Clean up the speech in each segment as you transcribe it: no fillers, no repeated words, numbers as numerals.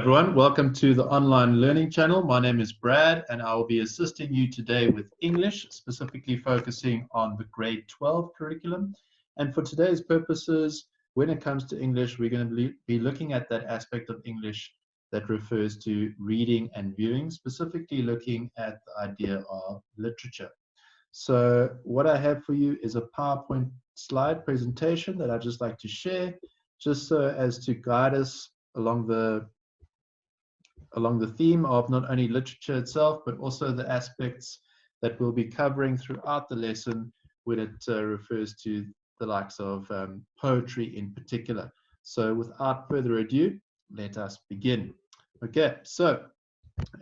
everyone, welcome to the online learning channel. My name is Brad and I will be assisting you today with English, specifically focusing on the grade 12 curriculum. And for today's purposes, when it comes to English, we're going to be looking at that aspect of English that refers to reading and viewing, specifically looking at the idea of literature. So what I have for you is a PowerPoint slide presentation that I'd just like to share, just so as to guide us along the theme of not only literature itself, but also the aspects that we'll be covering throughout the lesson when it refers to the likes of poetry in particular. So without further ado, let us begin. Okay, so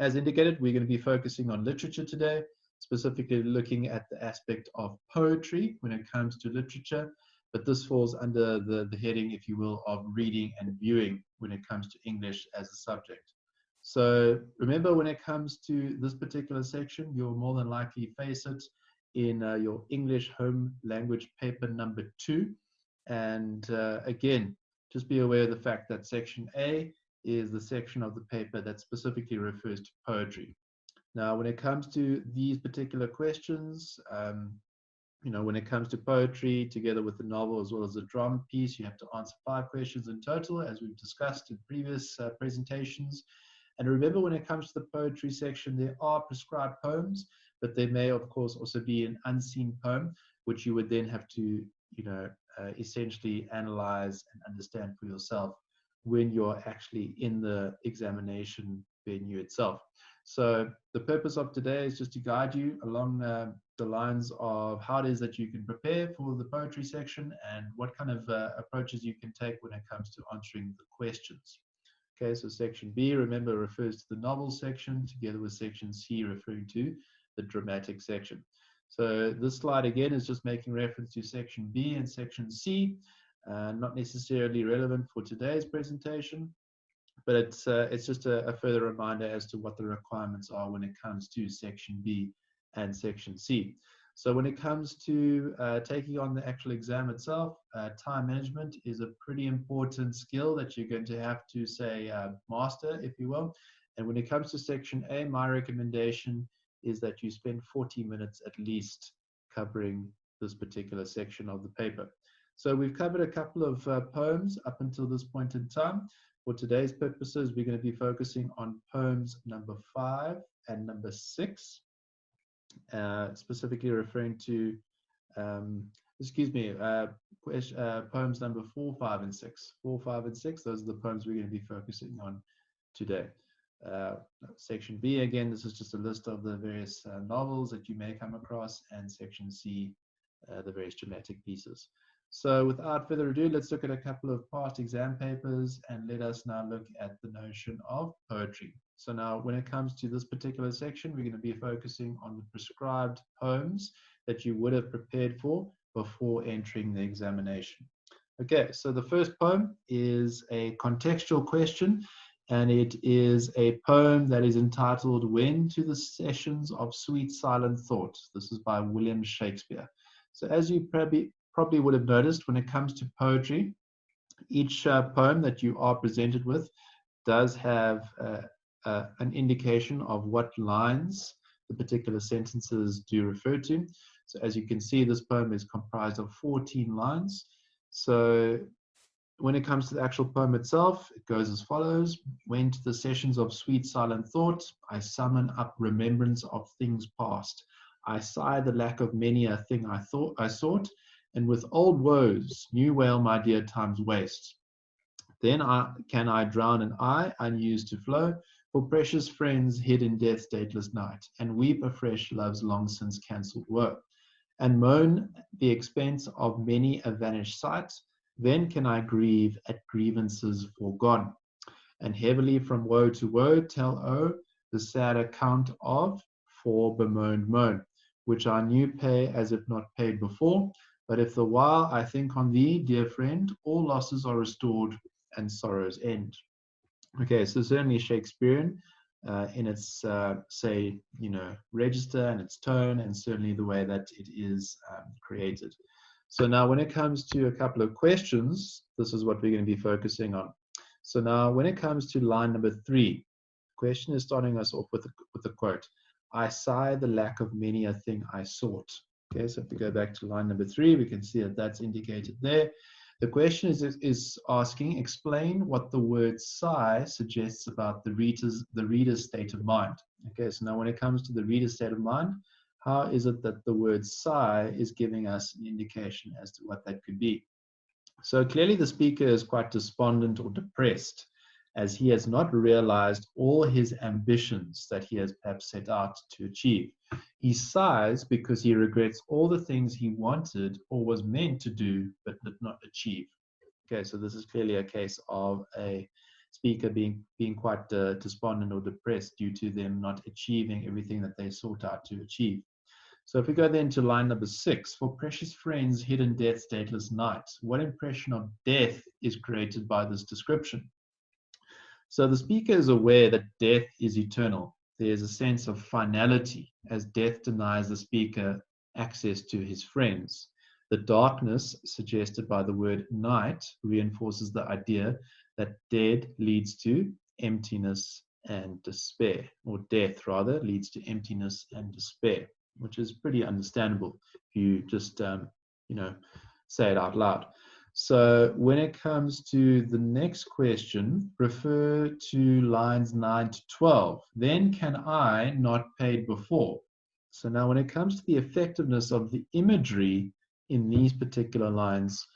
as indicated, we're going to be focusing on literature today, specifically looking at the aspect of poetry when it comes to literature, but this falls under the heading, if you will, of reading and viewing when it comes to English as a subject. So remember, when it comes to this particular section, you'll more than likely face it in your English home language paper number 2. And again, just be aware of the fact that section A is the section of the paper that specifically refers to poetry. Now, when it comes to these particular questions, when it comes to poetry, together with the novel as well as the drama piece, you have to answer 5 questions in total, as we've discussed in previous presentations. And remember, when it comes to the poetry section, there are prescribed poems, but there may, of course, also be an unseen poem, which you would then have to, essentially analyze and understand for yourself when you're actually in the examination venue itself. So the purpose of today is just to guide you along the lines of how it is that you can prepare for the poetry section and what kind of approaches you can take when it comes to answering the questions. Okay, so section B, remember, refers to the novel section, together with section C referring to the dramatic section. So this slide again is just making reference to section B and section C, not necessarily relevant for today's presentation, but it's just a further reminder as to what the requirements are when it comes to section B and section C. So when it comes to taking on the actual exam itself, time management is a pretty important skill that you're going to have to, say, master, if you will. And when it comes to section A, my recommendation is that you spend 40 minutes at least covering this particular section of the paper. So we've covered a couple of poems up until this point in time. For today's purposes, we're going to be focusing on poems number 5 and number 6. Specifically referring to, poems number 4, 5, and 6. 4, 5, and 6, those are the poems we're going to be focusing on today. Section B, again, this is just a list of the various novels that you may come across, and section C, the various dramatic pieces. So without further ado, let's look at a couple of past exam papers and let us now look at the notion of poetry. So now when it comes to this particular section, we're going to be focusing on the prescribed poems that you would have prepared for before entering the examination. Okay, so the first poem is a contextual question, and it is a poem that is entitled When to the Sessions of Sweet Silent Thought. This is by William Shakespeare. So as you probably would have noticed, when it comes to poetry, each poem that you are presented with does have an indication of what lines the particular sentences do refer to. So as you can see, this poem is comprised of 14 lines. So when it comes to the actual poem itself, it goes as follows. When to the sessions of sweet silent thought, I summon up remembrance of things past. I sigh the lack of many a thing I sought, and with old woes, new wail my dear time's waste. Then can I drown an eye unused to flow, for precious friends hid in death's dateless night, and weep afresh love's long since cancelled woe, and moan the expense of many a vanished sight. Then can I grieve at grievances foregone, and heavily from woe to woe tell the sad account of for bemoaned moan, which I knew pay as if not paid before. But if the while I think on thee, dear friend, all losses are restored and sorrows end. Okay, so certainly Shakespearean in its, register and its tone, and certainly the way that it is created. So now when it comes to a couple of questions, this is what we're going to be focusing on. So now when it comes to line number 3, the question is starting us off with a quote. I sigh the lack of many a thing I sought. Okay, so if we go back to line number 3, we can see that that's indicated there. The question is asking, explain what the word sigh suggests about the reader's state of mind. Okay, so now when it comes to the reader's state of mind, how is it that the word sigh is giving us an indication as to what that could be? So clearly the speaker is quite despondent or depressed, as he has not realized all his ambitions that he has perhaps set out to achieve. He sighs because he regrets all the things he wanted or was meant to do but did not achieve. Okay, so this is clearly a case of a speaker being quite despondent or depressed due to them not achieving everything that they sought out to achieve. So if we go then to line number 6, for precious friends, hidden death's dateless night, what impression of death is created by this description? So the speaker is aware that death is eternal. There is a sense of finality as death denies the speaker access to his friends. The darkness suggested by the word night reinforces the idea that dead leads to emptiness and despair, or death rather leads to emptiness and despair, which is pretty understandable if you just say it out loud. So when it comes to the next question, refer to lines 9 to 12. Then can I not paid before? So now when it comes to the effectiveness of the imagery in these particular lines,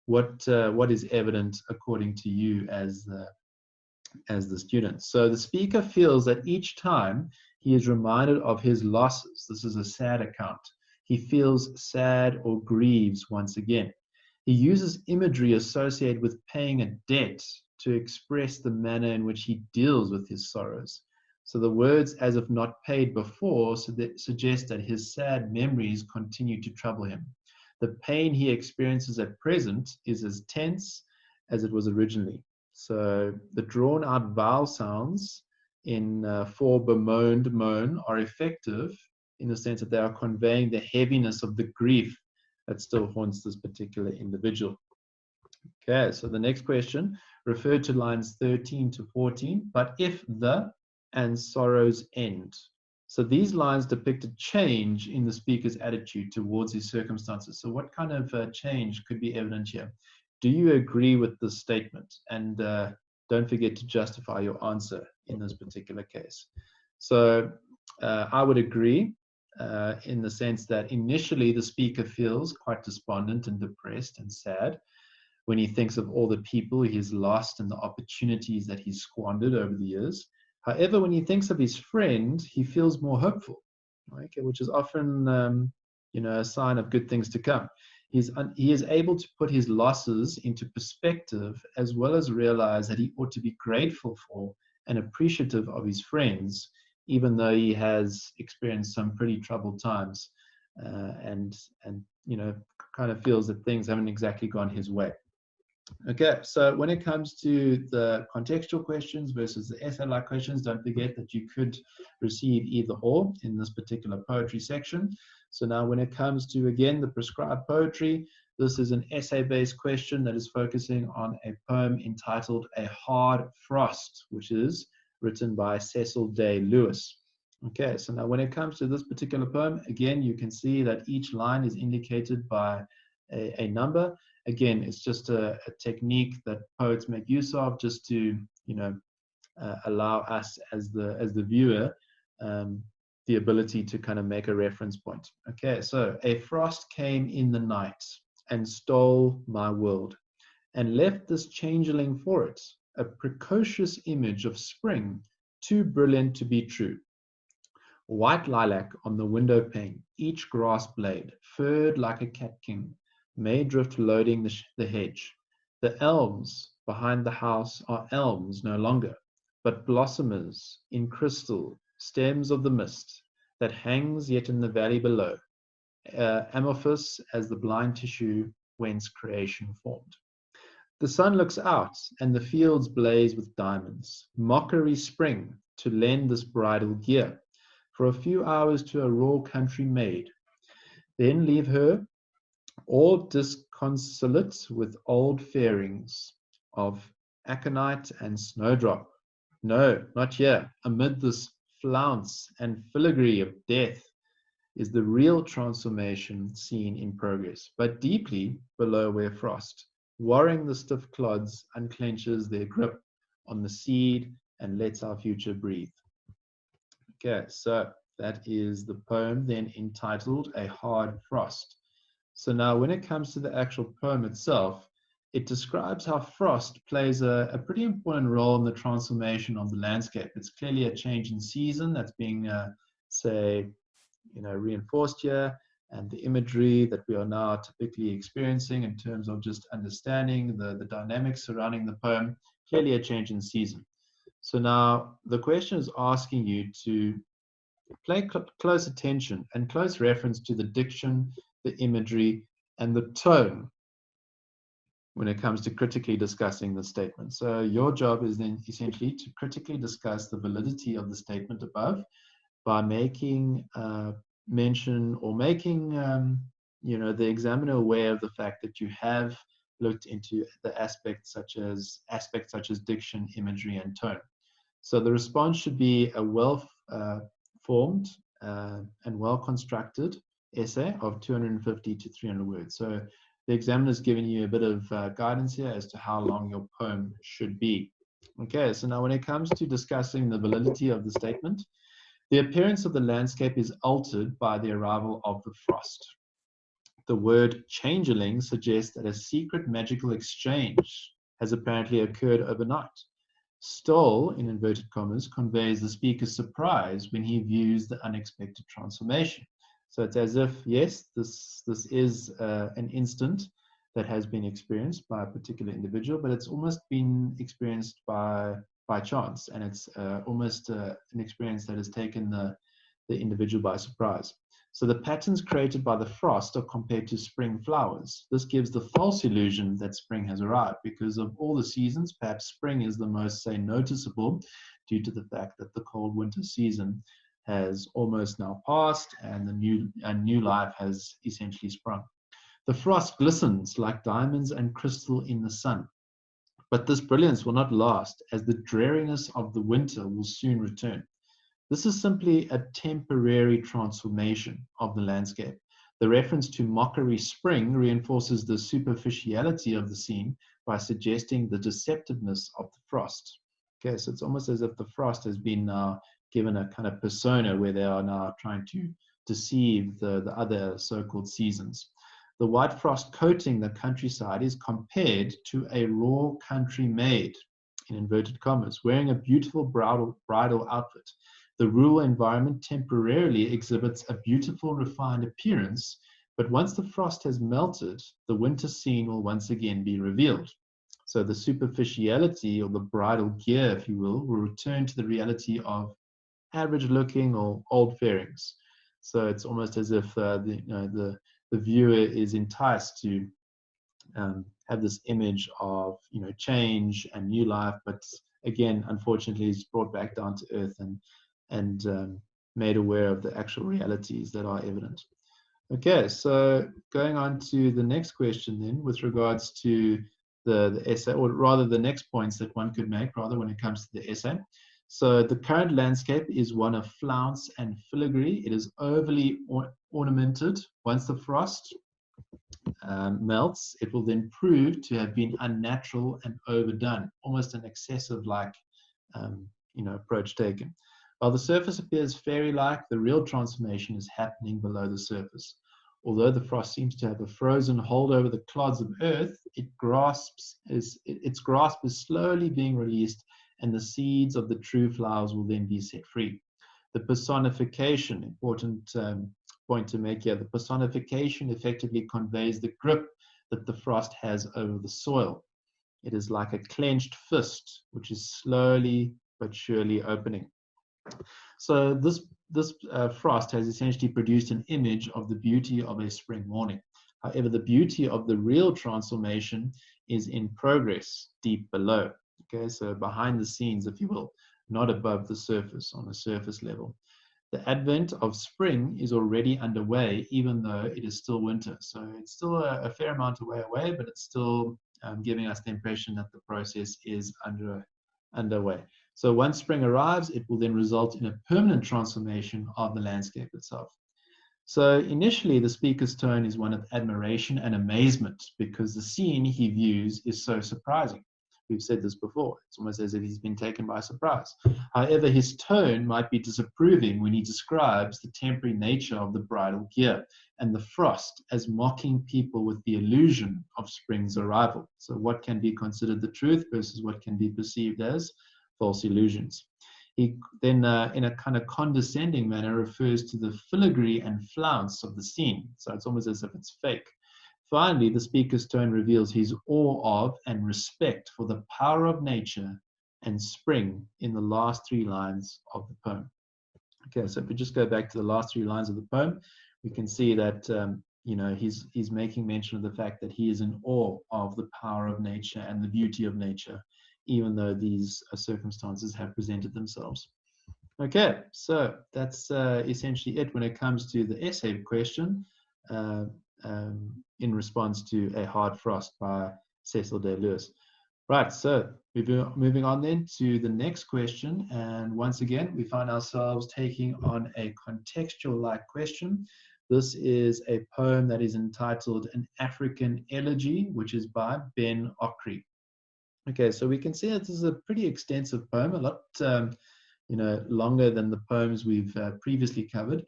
what is evident according to you as the student? So the speaker feels that each time he is reminded of his losses, this is a sad account, he feels sad or grieves once again. He uses imagery associated with paying a debt to express the manner in which he deals with his sorrows. So the words as if not paid before suggest that his sad memories continue to trouble him. The pain he experiences at present is as tense as it was originally. So the drawn out vowel sounds in for bemoaned, moan are effective in the sense that they are conveying the heaviness of the grief that still haunts this particular individual. Okay, so the next question, refer to lines 13 to 14, but if the and sorrows end. So these lines depict a change in the speaker's attitude towards his circumstances. So what kind of change could be evident here? Do you agree with this statement? And don't forget to justify your answer in this particular case. So I would agree in the sense that initially the speaker feels quite despondent and depressed and sad when he thinks of all the people he's lost and the opportunities that he's squandered over the years. However, when he thinks of his friend, he feels more hopeful, okay, which is often a sign of good things to come. He is able to put his losses into perspective, as well as realize that he ought to be grateful for and appreciative of his friends, even though he has experienced some pretty troubled times and kind of feels that things haven't exactly gone his way. Okay, so when it comes to the contextual questions versus the essay-like questions, don't forget that you could receive either or in this particular poetry section. So now when it comes to, again, the prescribed poetry, this is an essay-based question that is focusing on a poem entitled A Hard Frost, which is written by Cecil Day Lewis. Okay, so now when it comes to this particular poem, again, you can see that each line is indicated by a number. Again, it's just a technique that poets make use of just to, allow us as the viewer the ability to kind of make a reference point. Okay, so a frost came in the night and stole my world and left this changeling for it, a precocious image of spring, too brilliant to be true. White lilac on the window pane, each grass blade, furred like a catkin, may drift loading the hedge. The elms behind the house are elms no longer, but blossomers in crystal, stems of the mist that hangs yet in the valley below, amorphous as the blind tissue whence creation formed. The sun looks out, and the fields blaze with diamonds. Mockery spring to lend this bridal gear for a few hours to a raw country maid, then leave her all disconsolate with old fairings of aconite and snowdrop. No, not here. Amid this flounce and filigree of death is the real transformation seen in progress, but deeply below where frost, warring the stiff clods, unclenches their grip on the seed and lets our future breathe. Okay, so that is the poem then entitled A Hard Frost. So now when it comes to the actual poem itself, it describes how frost plays a pretty important role in the transformation of the landscape. It's clearly a change in season that's being, reinforced here, and the imagery that we are now typically experiencing in terms of just understanding the dynamics surrounding the poem, clearly a change in season. So now the question is asking you to pay close attention and close reference to the diction, the imagery, and the tone when it comes to critically discussing the statement. So your job is then essentially to critically discuss the validity of the statement above by making mention or making the examiner aware of the fact that you have looked into the aspects such as diction, imagery, and tone. So the response should be a well formed and well constructed essay of 250 to 300 words. So the examiner is giving you a bit of guidance here as to how long your poem should be. Okay, so now when it comes to discussing the validity of the statement, the appearance of the landscape is altered by the arrival of the frost. The word changeling suggests that a secret magical exchange has apparently occurred overnight. Stole, in inverted commas, conveys the speaker's surprise when he views the unexpected transformation. So it's as if, yes, this is an instant that has been experienced by a particular individual, but it's almost been experienced by chance, and it's almost an experience that has taken the individual by surprise. So the patterns created by the frost are compared to spring flowers. This gives the false illusion that spring has arrived, because of all the seasons, perhaps spring is the most, say, noticeable due to the fact that the cold winter season has almost now passed and a new life has essentially sprung. The frost glistens like diamonds and crystal in the sun. But this brilliance will not last, as the dreariness of the winter will soon return. This is simply a temporary transformation of the landscape. The reference to mockery spring reinforces the superficiality of the scene by suggesting the deceptiveness of the frost. Okay, so it's almost as if the frost has been now given a kind of persona where they are now trying to deceive the other so-called seasons. The white frost coating the countryside is compared to a raw country maid, in inverted commas, wearing a beautiful bridal outfit. The rural environment temporarily exhibits a beautiful, refined appearance, but once the frost has melted, the winter scene will once again be revealed. So the superficiality, or the bridal gear, if you will return to the reality of average-looking or old fairings. So it's almost as if the viewer is enticed to have this image of change and new life, but again, unfortunately, is brought back down to earth and made aware of the actual realities that are evident. Okay, so going on to the next question then, with regards to the essay, or rather the next points that one could make, rather, when it comes to the essay. So the current landscape is one of flounce and filigree. It is overly ornamented. Once the frost melts, it will then prove to have been unnatural and overdone, almost an excessive approach taken. While the surface appears fairy-like, the real transformation is happening below the surface. Although the frost seems to have a frozen hold over the clods of earth, its grasp is slowly being released, and the seeds of the true flowers will then be set free. The personification, important point to make here, the personification effectively conveys the grip that the frost has over the soil. It is like a clenched fist, which is slowly but surely opening. So this frost has essentially produced an image of the beauty of a spring morning. However, the beauty of the real transformation is in progress deep below. Okay, so behind the scenes, if you will, not above the surface, on a surface level. The advent of spring is already underway, even though it is still winter. So it's still a fair amount of way away, but it's still giving us the impression that the process is underway. So once spring arrives, it will then result in a permanent transformation of the landscape itself. So initially, the speaker's tone is one of admiration and amazement because the scene he views is so surprising. We've said this before. It's almost as if he's been taken by surprise. However, his tone might be disapproving when he describes the temporary nature of the bridal gear and the frost as mocking people with the illusion of spring's arrival. So what can be considered the truth versus what can be perceived as false illusions. He then, in a kind of condescending manner, refers to the filigree and flounce of the scene. So it's almost as if it's fake. Finally, the speaker's tone reveals his awe of and respect for the power of nature and spring in the last 3 lines of the poem. Okay, so if we just go back to the last 3 lines of the poem, we can see that he's making mention of the fact that he is in awe of the power of nature and the beauty of nature, even though these circumstances have presented themselves. Okay, so that's essentially it when it comes to the essay question in response to A Hard Frost by Cecil Day Lewis. Right, so moving on then to the next question. And once again, we find ourselves taking on a contextual-like question. This is a poem that is entitled An African Elegy, which is by Ben Okri. Okay, so we can see that this is a pretty extensive poem, a lot longer than the poems we've previously covered.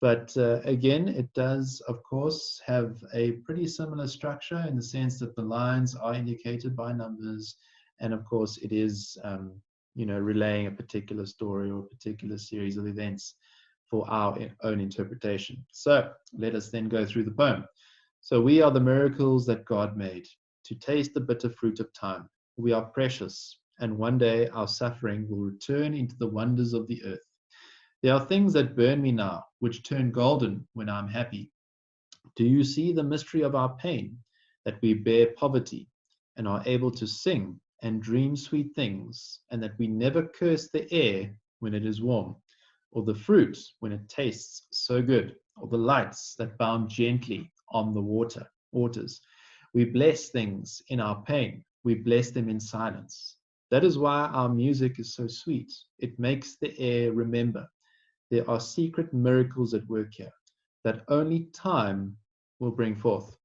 But again, it does, of course, have a pretty similar structure in the sense that the lines are indicated by numbers. And of course, it is, relaying a particular story or a particular series of events for our own interpretation. So let us then go through the poem. So we are the miracles that God made to taste the bitter fruit of time. We are precious, and one day our suffering will return into the wonders of the earth. There are things that burn me now, which turn golden when I'm happy. Do you see the mystery of our pain, that we bear poverty and are able to sing and dream sweet things, and that we never curse the air when it is warm, or the fruit when it tastes so good, or the lights that bound gently on the waters. We bless things in our pain. We bless them in silence. That is why our music is so sweet. It makes the air remember. There are secret miracles at work here that only time will bring forth.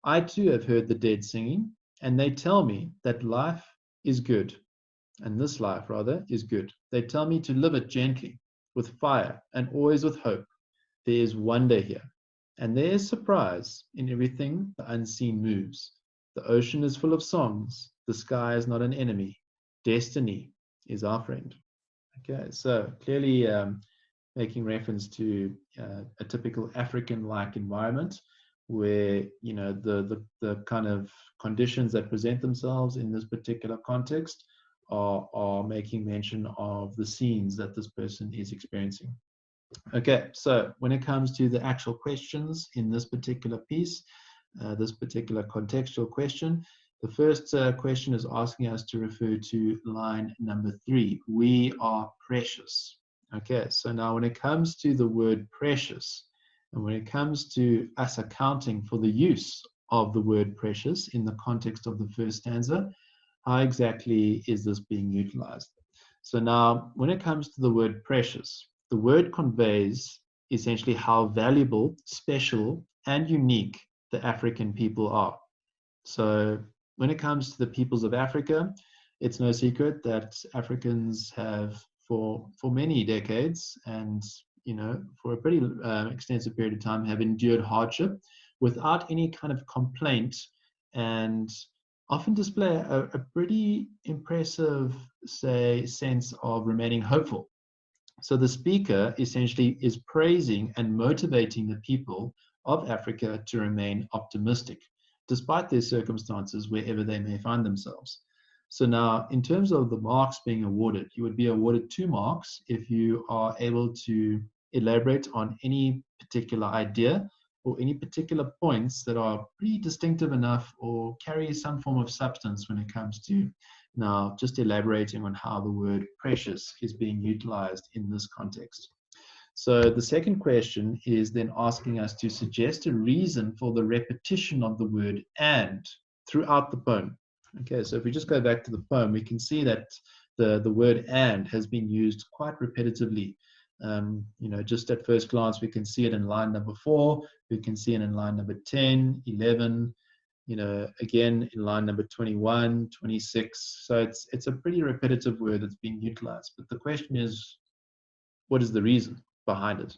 I too have heard the dead singing, and they tell me that life is good, and this life, rather, is good. They tell me to live it gently, with fire, and always with hope. There is wonder here, and there is surprise in everything the unseen moves. The ocean is full of songs. The sky is not an enemy. Destiny is our friend. Okay, so clearly making reference to a typical African-like environment where, the kind of conditions that present themselves in this particular context are making mention of the scenes that this person is experiencing. Okay, so when it comes to the actual questions in this particular piece, this particular contextual question, the first question is asking us to refer to line number 3. We are precious. Okay, so now when it comes to the word precious, and when it comes to us accounting for the use of the word precious in the context of the first stanza, how exactly is this being utilized? So now, when it comes to the word precious, the word conveys essentially how valuable, special, and unique the African people are. So when it comes to the peoples of Africa, it's no secret that Africans have, for many decades and for a pretty extensive period of time, have endured hardship without any kind of complaint, and often display a pretty impressive, sense of remaining hopeful. So the speaker essentially is praising and motivating the people of Africa to remain optimistic, despite their circumstances wherever they may find themselves. So now, in terms of the marks being awarded, you would be awarded 2 marks if you are able to elaborate on any particular idea or any particular points that are pretty distinctive enough or carry some form of substance when it comes to now just elaborating on how the word precious is being utilized in this context. So the second question is then asking us to suggest a reason for the repetition of the word and throughout the poem. Okay, so if we just go back to the poem, we can see that the word and has been used quite repetitively. Just at first glance, we can see it in line number 4, we can see it in line number 10, 11, again in line number 21, 26. So it's a pretty repetitive word that's being utilized. But the question is, what is the reason behind it?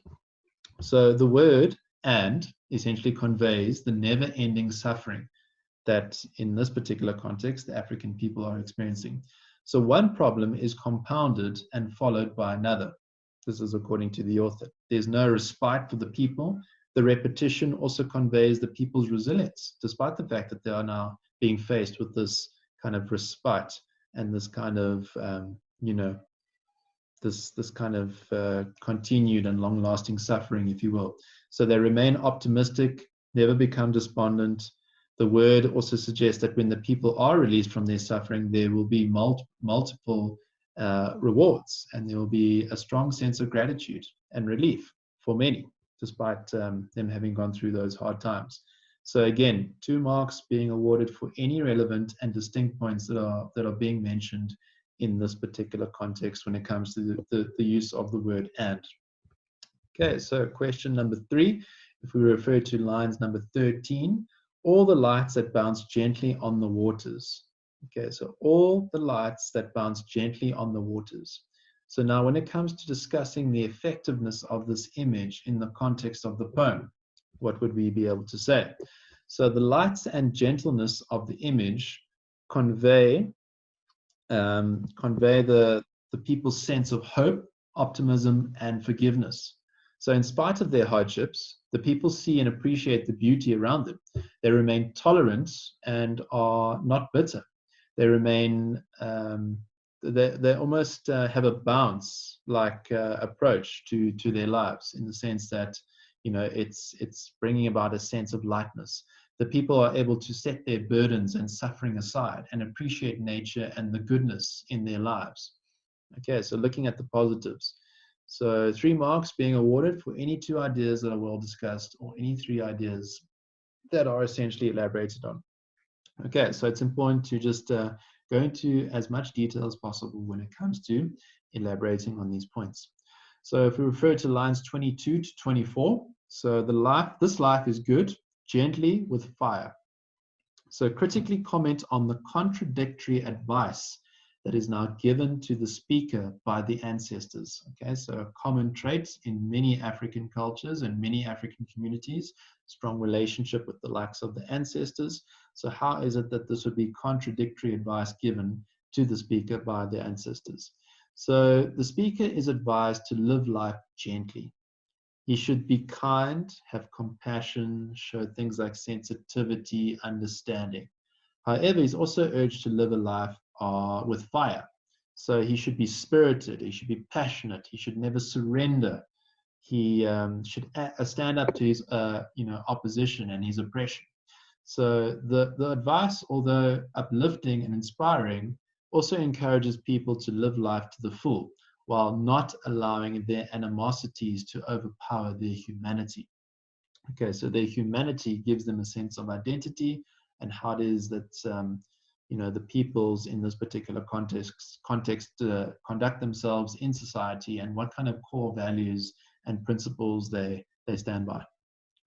So the word and essentially conveys the never-ending suffering that in this particular context, the African people are experiencing. So one problem is compounded and followed by another. This is according to the author. There's no respite for the people. The repetition also conveys the people's resilience, despite the fact that they are now being faced with this kind of respite and this kind of, this kind of continued and long-lasting suffering, if you will. So they remain optimistic, never become despondent. The word also suggests that when the people are released from their suffering, there will be multiple rewards, and there will be a strong sense of gratitude and relief for many, despite them having gone through those hard times. So again, 2 marks being awarded for any relevant and distinct points that are being mentioned in this particular context when it comes to the use of the word and. Okay, so question number 3, if we refer to lines number 13, all the lights that bounce gently on the waters. Okay, so all the lights that bounce gently on the waters. So now when it comes to discussing the effectiveness of this image in the context of the poem, what would we be able to say? So the lights and gentleness of the image convey the people's sense of hope, optimism, and forgiveness. So in spite of their hardships, the people see and appreciate the beauty around them. They remain tolerant and are not bitter. They remain, they almost have a bounce-like approach to their lives, in the sense that, it's bringing about a sense of lightness. The people are able to set their burdens and suffering aside and appreciate nature and the goodness in their lives. Okay, so looking at the positives. So 3 marks being awarded for any 2 ideas that are well discussed, or any 3 ideas that are essentially elaborated on. Okay, so it's important to just go into as much detail as possible when it comes to elaborating on these points. So if we refer to lines 22 to 24, so this life is good, gently with fire. So critically comment on the contradictory advice that is now given to the speaker by the ancestors. Okay, so a common trait in many African cultures and many African communities, strong relationship with the likes of the ancestors. So how is it that this would be contradictory advice given to the speaker by the ancestors? So the speaker is advised to live life gently. He should be kind, have compassion, show things like sensitivity, understanding. However, he's also urged to live a life with fire. So he should be spirited, he should be passionate, he should never surrender. He should stand up to his opposition and his oppression. So the advice, although uplifting and inspiring, also encourages people to live life to the full, while not allowing their animosities to overpower their humanity. Okay, so their humanity gives them a sense of identity and how it is that the peoples in this particular context conduct themselves in society, and what kind of core values and principles they stand by.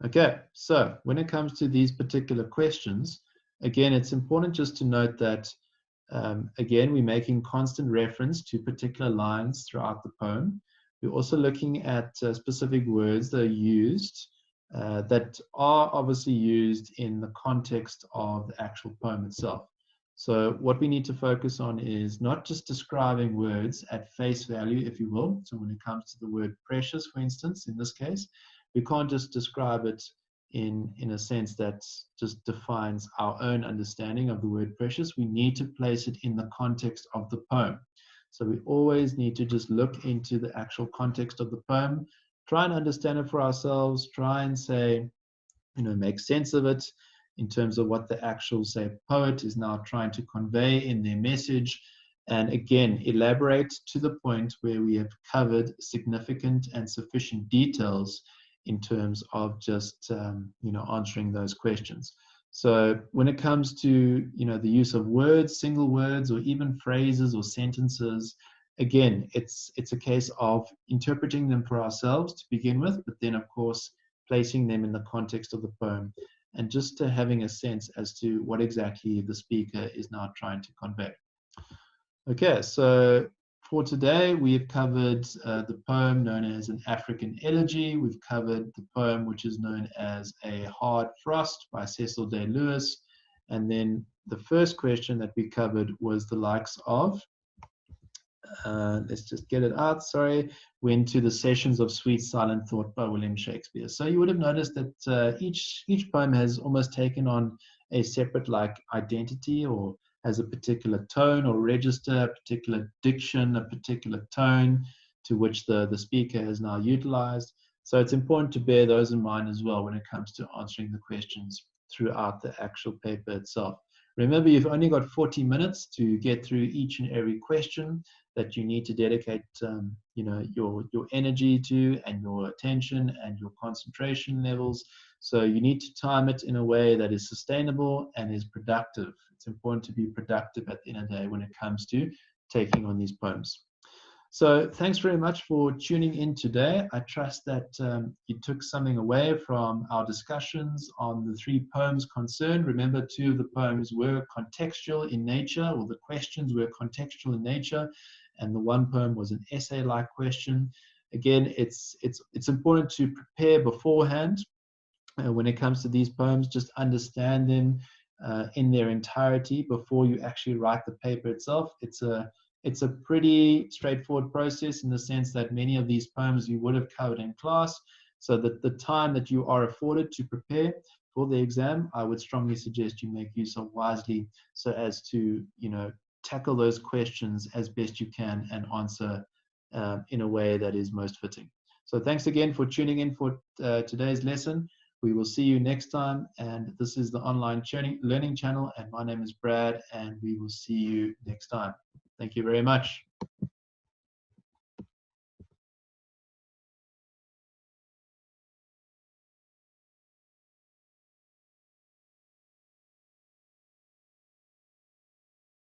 Okay, so when it comes to these particular questions, again, it's important just to note that again, we're making constant reference to particular lines throughout the poem. We're also looking at specific words that are used, that are obviously used in the context of the actual poem itself. So what we need to focus on is not just describing words at face value, if you will. So when it comes to the word precious, for instance, in this case, we can't just describe it in a sense that just defines our own understanding of the word precious. We need to place it in the context of the poem. So we always need to just look into the actual context of the poem, try and understand it for ourselves, try and say, make sense of it in terms of what the actual, say, poet is now trying to convey in their message. And again, elaborate to the point where we have covered significant and sufficient details in terms of just answering those questions. So when it comes to, the use of words, single words, or even phrases or sentences, again, it's a case of interpreting them for ourselves to begin with, but then of course placing them in the context of the poem, and just having a sense as to what exactly the speaker is now trying to convey. Okay, so for today, we have covered the poem known as An African Elegy. We've covered the poem which is known as A Hard Frost by Cecil Day Lewis. And then the first question that we covered was the likes of, let's just get it out, sorry, went to the Sessions of Sweet Silent Thought by William Shakespeare. So you would have noticed that each poem has almost taken on a separate identity, or has a particular tone or register, a particular diction, a particular tone to which the speaker has now utilized. So it's important to bear those in mind as well when it comes to answering the questions throughout the actual paper itself. Remember, you've only got 40 minutes to get through each and every question that you need to dedicate your energy to, and your attention and your concentration levels. So you need to time it in a way that is sustainable and is productive. It's important to be productive at the end of the day when it comes to taking on these poems. So thanks very much for tuning in today. I trust that you took something away from our discussions on the 3 poems concerned. Remember, 2 of the poems were contextual in nature, or the questions were contextual in nature, and the 1 poem was an essay-like question. Again, it's important to prepare beforehand when it comes to these poems. Just understand them in their entirety before you actually write the paper itself. It's a pretty straightforward process, in the sense that many of these poems you would have covered in class, so that the time that you are afforded to prepare for the exam, I would strongly suggest you make use of wisely, so as to tackle those questions as best you can and answer in a way that is most fitting. So thanks again for tuning in for today's lesson. We will see you next time, and this is the online learning channel, and my name is Brad, and we will see you next time. Thank you very much.